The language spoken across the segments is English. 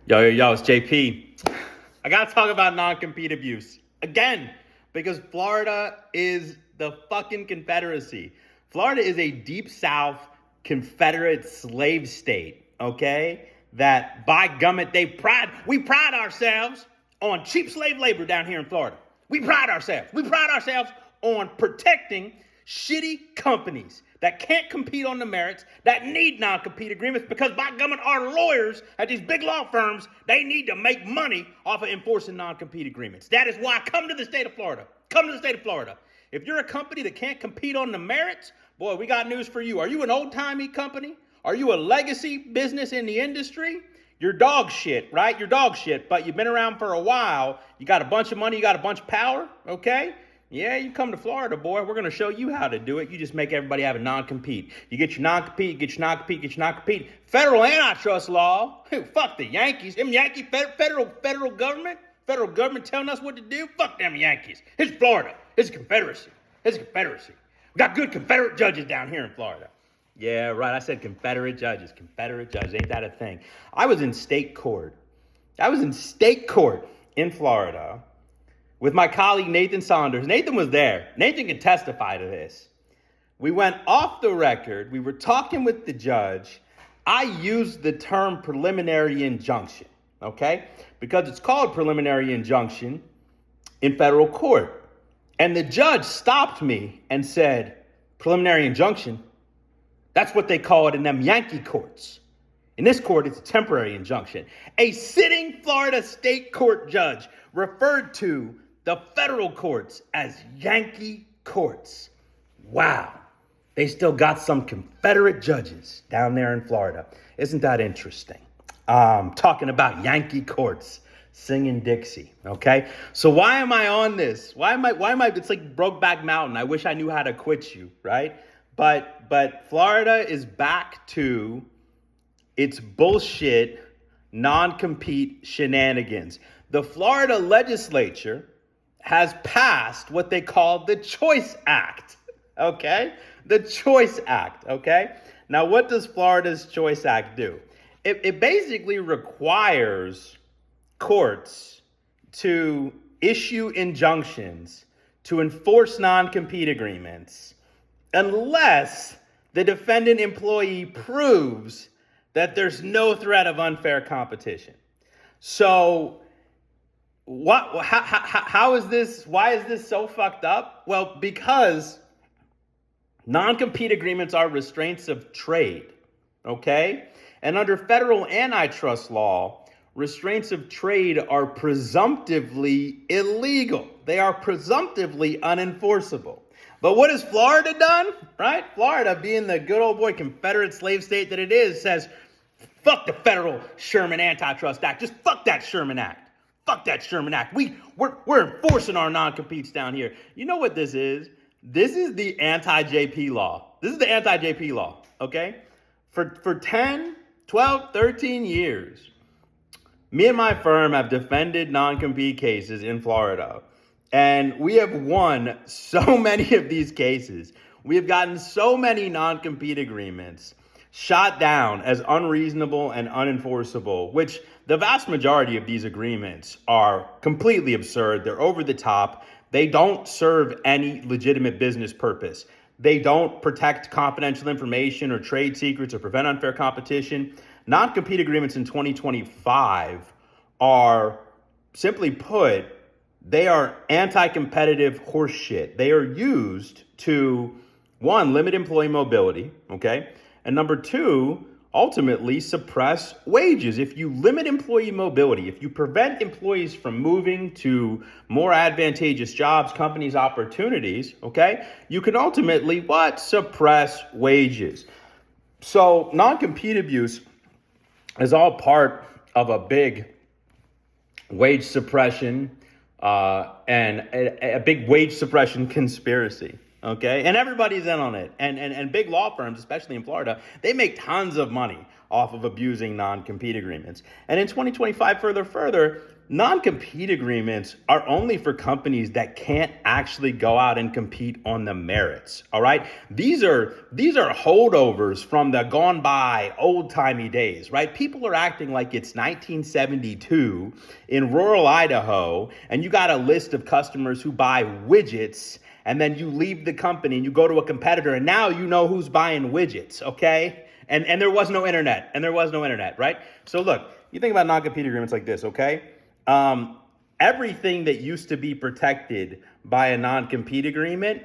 Yo, it's JP. I gotta talk about non-compete abuse again because Florida is the fucking Confederacy. Florida is a deep South Confederate slave state, okay? That by gummit, we pride ourselves on cheap slave labor down here in Florida. We pride ourselves on protecting shitty companies that can't compete on the merits, that need non-compete agreements because by gummit, our lawyers at these big law firms, they need to make money off of enforcing non-compete agreements. That is why I come to the state of Florida. If you're a company that can't compete on the merits, boy, we got news for you. Are you an old-timey company? Are you a legacy business in the industry? You're dog shit, right? You're dog shit, but you've been around for a while. You got a bunch of money. You got a bunch of power, okay? Yeah, you come to Florida, boy. We're going to show you how to do it. You just make everybody have a non-compete. You get your non-compete, Federal antitrust law. Fuck the Yankees. Them Yankees, federal government telling us what to do. Fuck them Yankees. It's Florida. It's a Confederacy. We got good Confederate judges down here in Florida. Yeah, right. I said Confederate judges. Ain't that a thing? I was in state court in Florida with my colleague, Nathan Saunders. Nathan was there. Nathan can testify to this. We went off the record. We were talking with the judge. I used the term preliminary injunction, okay? Because it's called preliminary injunction in federal court. And the judge stopped me and said, preliminary injunction? That's what they call it in them Yankee courts. In this court, it's a temporary injunction. A sitting Florida state court judge referred to the federal courts as Yankee courts. Wow. They still got some Confederate judges down there in Florida. Isn't that interesting? Talking about Yankee courts, singing Dixie, okay? So why am I on this? Why am I, it's like Brokeback Mountain. I wish I knew how to quit you, right? But Florida is back to its bullshit non-compete shenanigans. The Florida legislature has passed what they call the Choice Act, okay? The Choice Act, okay? Now, what does Florida's Choice Act do? It basically requires courts to issue injunctions to enforce non-compete agreements unless the defendant employee proves that there's no threat of unfair competition. So how is this? Why is this so fucked up? Well, because non-compete agreements are restraints of trade, okay? And under federal antitrust law, restraints of trade are presumptively illegal. They are presumptively unenforceable. But what has Florida done, right? Florida, being the good old boy Confederate slave state that it is, says, fuck the federal Sherman Antitrust Act. Just fuck that Sherman Act. We're enforcing our non-competes down here. You know what this is? This is the anti-JP law. Okay? For 10, 12, 13 years, me and my firm have defended non-compete cases in Florida. And we have won so many of these cases. We have gotten so many non-compete agreements shot down as unreasonable and unenforceable, which the vast majority of these agreements are completely absurd. They're over the top. They don't serve any legitimate business purpose. They don't protect confidential information or trade secrets or prevent unfair competition. Non-compete agreements in 2025 are, simply put, they are anti-competitive horseshit. They are used to, one, limit employee mobility, okay? And number two, ultimately suppress wages. If you limit employee mobility, if you prevent employees from moving to more advantageous jobs, companies, opportunities, okay, you can ultimately, suppress wages. So non-compete abuse is all part of a big wage suppression and a big wage suppression conspiracy. Okay, and everybody's in on it. And big law firms, especially in Florida, they make tons of money off of abusing non-compete agreements. And in 2025, further, non-compete agreements are only for companies that can't actually go out and compete on the merits. All right. These are holdovers from the gone by old timey days, right? People are acting like it's 1972 in rural Idaho, and you got a list of customers who buy widgets, and then you leave the company and you go to a competitor, and now you know who's buying widgets. Okay. And there was no internet, right? So look, you think about non-compete agreements like this, okay? Everything that used to be protected by a non-compete agreement,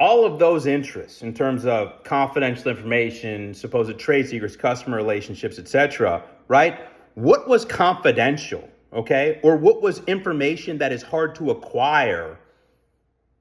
all of those interests in terms of confidential information, supposed trade secrets, customer relationships, etc., right? What was confidential, okay? Or what was information that is hard to acquire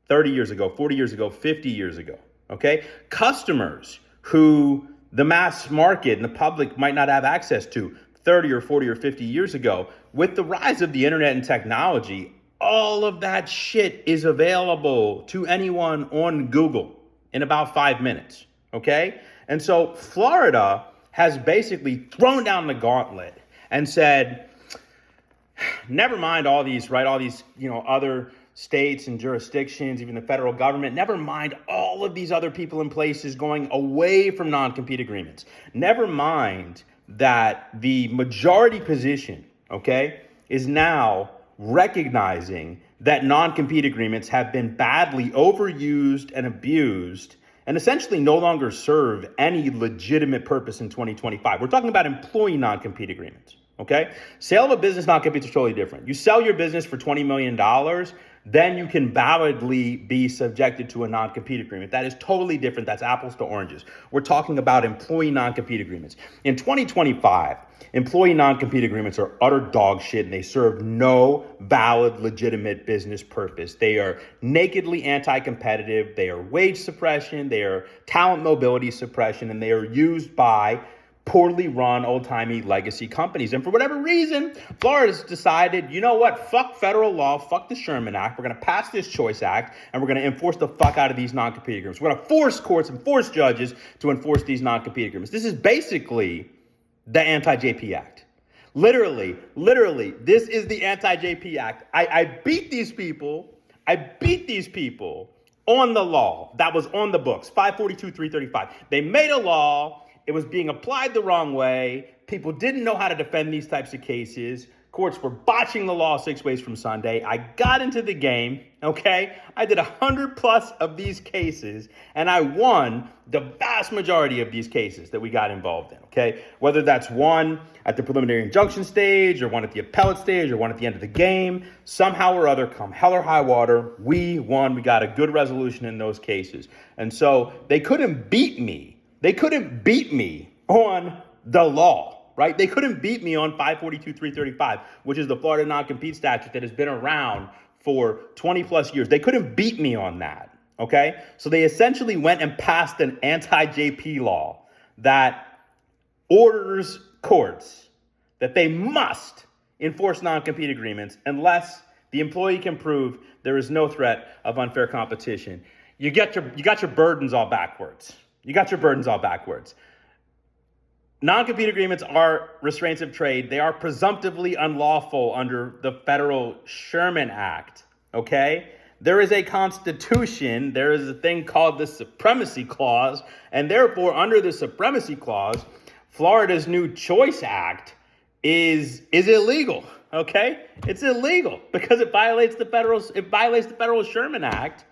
30 years ago, 40 years ago, 50 years ago, okay? Customers who the mass market and the public might not have access to 30 or 40 or 50 years ago. With the rise of the internet and technology, all of that shit is available to anyone on Google in about 5 minutes, okay? And so Florida has basically thrown down the gauntlet and said, never mind all these, right, all these, other states and jurisdictions, even the federal government, never mind all of these other people in places going away from non-compete agreements. Never mind that the majority position, okay, is now recognizing that non-compete agreements have been badly overused and abused and essentially no longer serve any legitimate purpose in 2025. We're talking about employee non-compete agreements, okay? Sale of a business non-compete is totally different. You sell your business for $20 million, then you can validly be subjected to a non-compete agreement. That is totally different. That's apples to oranges. We're talking about employee non-compete agreements. In 2025, employee non-compete agreements are utter dog shit, and they serve no valid, legitimate business purpose. They are nakedly anti-competitive. They are wage suppression. They are talent mobility suppression, and they are used by poorly run, old-timey legacy companies. And for whatever reason, Florida's decided, you know what, fuck federal law, fuck the Sherman Act. We're going to pass this Choice Act, and we're going to enforce the fuck out of these non-compete agreements. We're going to force courts and force judges to enforce these non-compete agreements. This is basically the anti-JP Act. Literally, this is the anti-JP Act. I beat these people on the law that was on the books, 542, 335. They made a law. It was being applied the wrong way. People didn't know how to defend these types of cases. Courts were botching the law 6 ways from Sunday. I got into the game, okay? I did 100 plus of these cases, and I won the vast majority of these cases that we got involved in, okay? Whether that's one at the preliminary injunction stage, or one at the appellate stage, or one at the end of the game, somehow or other, come hell or high water, we won. We got a good resolution in those cases. And so they couldn't beat me. They couldn't beat me on the law, right? They couldn't beat me on 542, 335, which is the Florida non-compete statute that has been around for 20 plus years. They couldn't beat me on that, okay? So they essentially went and passed an anti-JP law that orders courts that they must enforce non-compete agreements unless the employee can prove there is no threat of unfair competition. You got your burdens all backwards. Non-compete agreements are restraints of trade. They are presumptively unlawful under the federal Sherman Act, okay? There is a constitution. There is a thing called the Supremacy Clause, and therefore, under the Supremacy Clause, Florida's new Choice Act is illegal, okay? It's illegal because it violates the federal Sherman Act.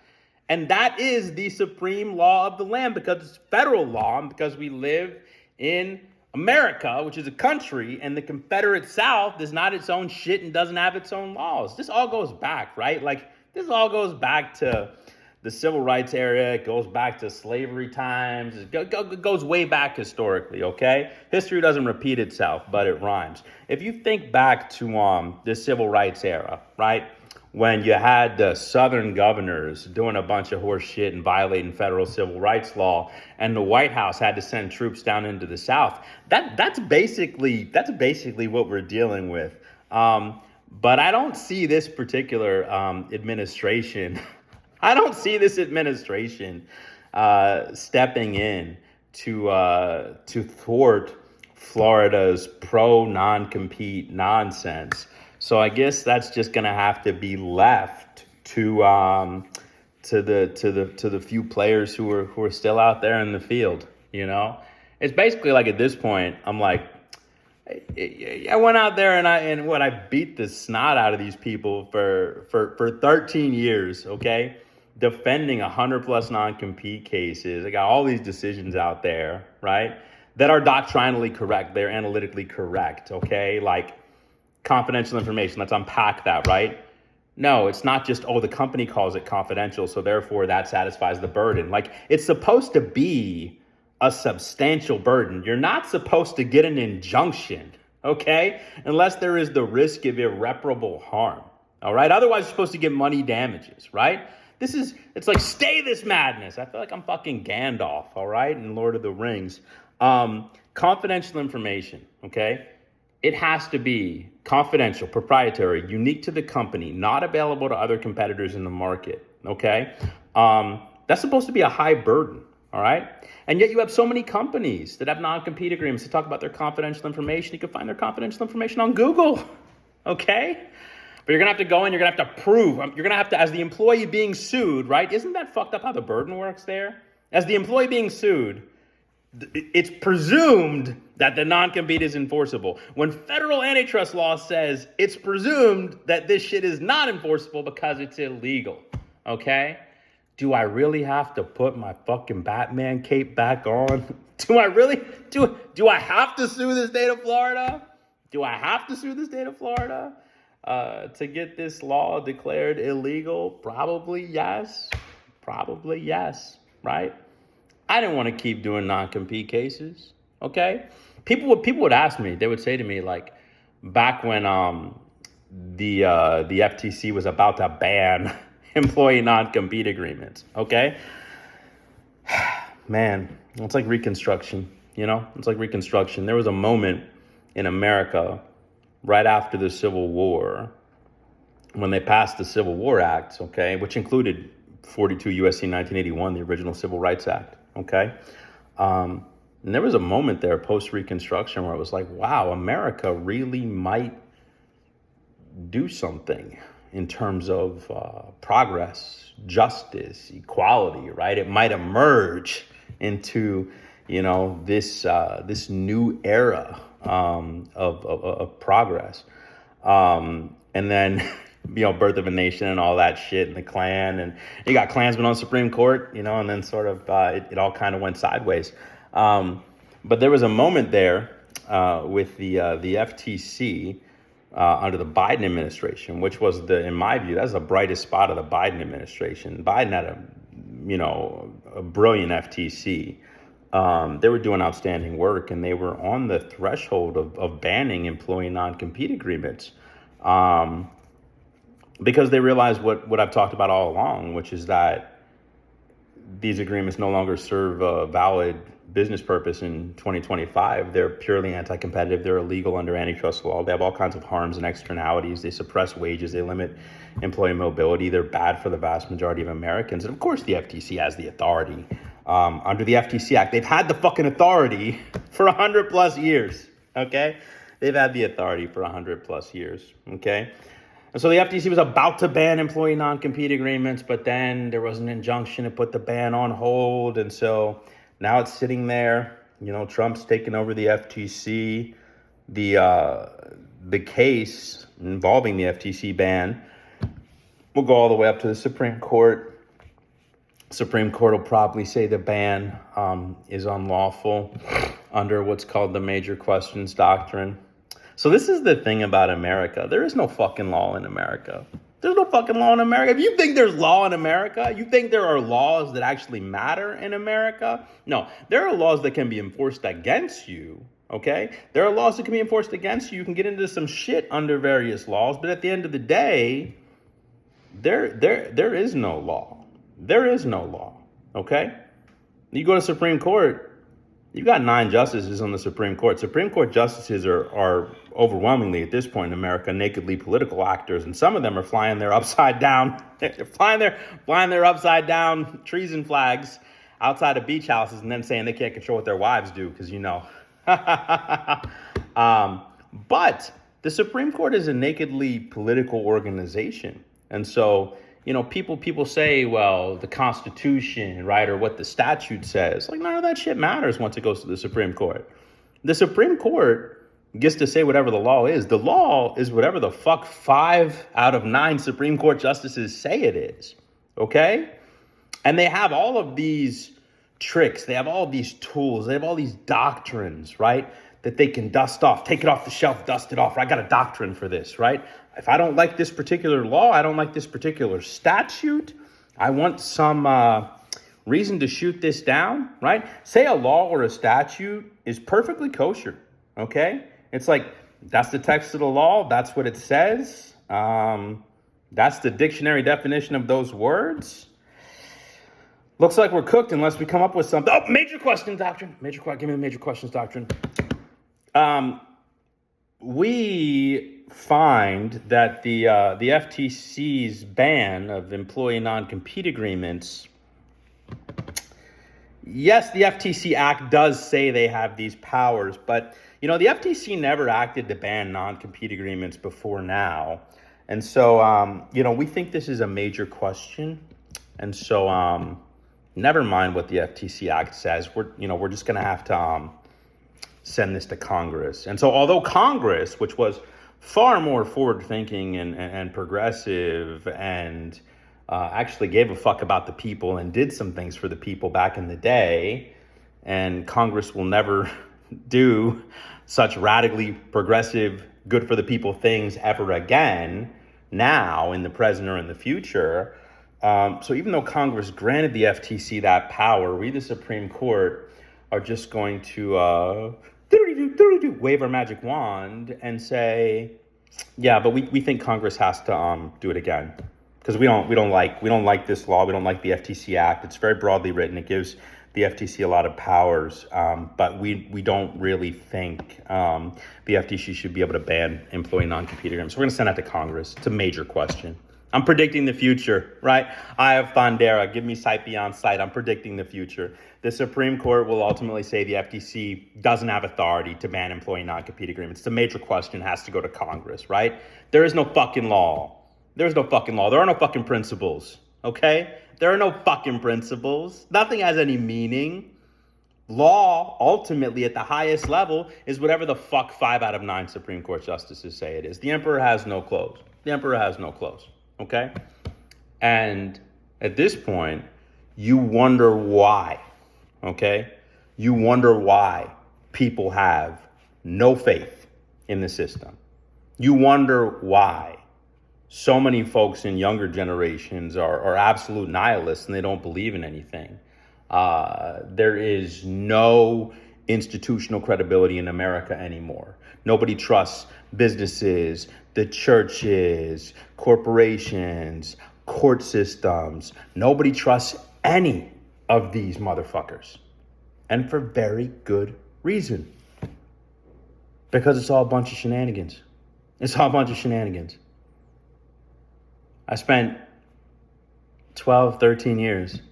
And that is the supreme law of the land because it's federal law and because we live in America, which is a country, and the Confederate South is not its own shit and doesn't have its own laws. This all goes back, right? Like, this all goes back to the civil rights era. It goes back to slavery times. It goes way back historically, okay? History doesn't repeat itself, but it rhymes. If you think back to the civil rights era, right? When you had the Southern governors doing a bunch of horse shit and violating federal civil rights law, and the White House had to send troops down into the South. That's basically what we're dealing with. But I don't see this particular administration. I don't see this administration stepping in to thwart Florida's pro non-compete nonsense. So I guess that's just gonna have to be left to the few players who are still out there in the field. You know, it's basically like at this point, I'm like, I went out there and I beat the snot out of these people for 13 years. Okay, defending 100+ non-compete cases. I got all these decisions out there, right, that are doctrinally correct. They're analytically correct. Okay, like confidential information. Let's unpack that, right? No, it's not just, the company calls it confidential, so therefore that satisfies the burden. Like, it's supposed to be a substantial burden. You're not supposed to get an injunction, okay? Unless there is the risk of irreparable harm, all right? Otherwise, you're supposed to get money damages, right? It's like, stay this madness. I feel like I'm fucking Gandalf, all right, in Lord of the Rings. Confidential information, okay? It has to be confidential, proprietary, unique to the company, not available to other competitors in the market, okay? That's supposed to be a high burden, all right? And yet you have so many companies that have non-compete agreements to talk about their confidential information. You can find their confidential information on Google, okay? But you're gonna have to go in, you're gonna have to prove, you're gonna have to, as the employee being sued, right? Isn't that fucked up how the burden works there? As the employee being sued, it's presumed that the non-compete is enforceable. When federal antitrust law says it's presumed that this shit is not enforceable because it's illegal, okay? Do I really have to put my fucking Batman cape back on? Do I really? Do I have to sue the state of Florida? Do I have to sue the state of Florida to get this law declared illegal? Probably yes. Probably yes, right? I didn't want to keep doing non-compete cases, okay? People would ask me, they would say to me, like, back when the FTC was about to ban employee non-compete agreements, okay? Man, it's like Reconstruction, you know? It's like Reconstruction. There was a moment in America right after the Civil War when they passed the Civil War Act, okay, which included 42 U.S.C. 1981, the original Civil Rights Act, okay? And there was a moment there post-Reconstruction where it was like, wow, America really might do something in terms of progress, justice, equality, right? It might emerge into, this new era of progress. And then, birth of a nation and all that shit and the Klan, and you got Klansmen on Supreme Court, and then sort of it all kind of went sideways. But there was a moment there with the FTC under the Biden administration, which was in my view, that's the brightest spot of the Biden administration. Biden had a brilliant FTC. They were doing outstanding work, and they were on the threshold of banning employee non-compete agreements. Because they realized what I've talked about all along, which is that these agreements no longer serve a valid business purpose in 2025. They're purely anti-competitive. They're illegal under antitrust law. They have all kinds of harms and externalities. They suppress wages. They limit employee mobility. They're bad for the vast majority of Americans. And of course, the FTC has the authority. Under the FTC Act, they've had the fucking authority for 100+ years, okay? They've had the authority for 100+ years, okay? And so the FTC was about to ban employee non-compete agreements, but then there was an injunction to put the ban on hold. And so now it's sitting there. Trump's taken over the FTC. The case involving the FTC ban will go all the way up to the Supreme Court. Supreme Court will probably say the ban is unlawful under what's called the major questions doctrine. So this is the thing about America. There is no fucking law in America. There's no fucking law in America. If you think there's law in America, you think there are laws that actually matter in America? No, there are laws that can be enforced against you, okay? There are laws that can be enforced against you. You can get into some shit under various laws, but at the end of the day, there is no law. There is no law, okay? You go to Supreme Court, you've got 9 justices on the Supreme Court. Supreme Court justices are overwhelmingly, at this point in America, nakedly political actors, and some of them are flying their upside down, flying their upside down treason flags outside of beach houses, and then saying they can't control what their wives do because But the Supreme Court is a nakedly political organization. And so, people say, well, the Constitution, right, or what the statute says. Like, none of that shit matters once it goes to the Supreme Court. The Supreme Court gets to say whatever the law is. The law is whatever the fuck 5 out of 9 Supreme Court justices say it is. Okay? And they have all of these tricks. They have all of these tools. They have all these doctrines, right? That they can dust off, take it off the shelf, dust it off. I got a doctrine for this, right? If I don't like this particular law, I don't like this particular statute, I want some reason to shoot this down, right? Say a law or a statute is perfectly kosher, okay? It's like, that's the text of the law. That's what it says. That's the dictionary definition of those words. Looks like we're cooked unless we come up with something. Oh, major questions doctrine. Give me the major questions doctrine. We find that the FTC's ban of employee non-compete agreements. Yes, the FTC Act does say they have these powers, but the FTC never acted to ban non-compete agreements before now, and so we think this is a major question, and so never mind what the FTC Act says. We're just gonna have to send this to Congress. And so although Congress, which was far more forward-thinking and progressive and actually gave a fuck about the people and did some things for the people back in the day, and Congress will never do such radically progressive, good for the people things ever again, now, in the present or in the future. So even though Congress granted the FTC that power, we, the Supreme Court, are just going to wave our magic wand and say, yeah, but we think Congress has to do it again, because we don't like this law. We don't like the FTC Act. It's very broadly written. It gives the FTC a lot of powers, but we don't really think the FTC should be able to ban employee non-compete agreements. So we're going to send that to Congress. It's a major question. I'm predicting the future, right? I have Thondera. Give me sight beyond sight. I'm predicting the future. The Supreme Court will ultimately say the FTC doesn't have authority to ban employee non-compete agreements. It's a major question. It has to go to Congress, right? There is no fucking law. There's no fucking law. There are no fucking principles, okay? There are no fucking principles. Nothing has any meaning. Law, ultimately, at the highest level, is whatever the fuck 5 out of 9 Supreme Court justices say it is. The emperor has no clothes. The emperor has no clothes. Okay? And at this point, you wonder why, okay? You wonder why people have no faith in the system. You wonder why so many folks in younger generations are absolute nihilists and they don't believe in anything. There is no institutional credibility in America anymore. Nobody trusts businesses, the churches, corporations, court systems. Nobody trusts any of these motherfuckers. And for very good reason. Because it's all a bunch of shenanigans. It's all a bunch of shenanigans. I spent 12, 13 years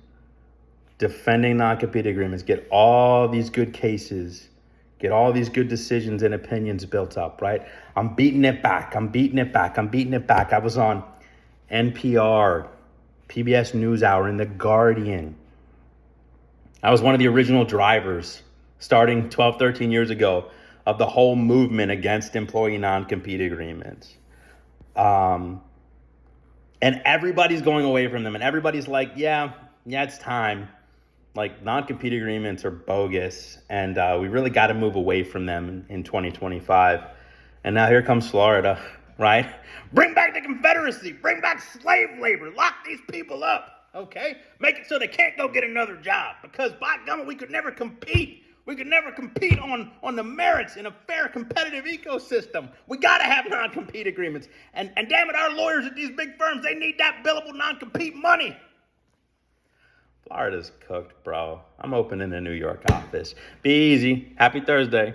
defending non-compete agreements, get all these good cases, get all these good decisions and opinions built up, right? I'm beating it back. I was on NPR, PBS NewsHour, and The Guardian. I was one of the original drivers starting 12, 13 years ago of the whole movement against employee non-compete agreements. And everybody's going away from them. And everybody's like, yeah, it's time. Like, non-compete agreements are bogus, and we really got to move away from them in 2025. And now here comes Florida, right? Bring back the Confederacy, bring back slave labor, lock these people up, okay? Make it so they can't go get another job, because by God, we could never compete. We could never compete on the merits in a fair, competitive ecosystem. We got to have non-compete agreements. And damn it, our lawyers at these big firms, they need that billable non-compete money. Florida's cooked, bro. I'm opening a New York office. Be easy. Happy Thursday.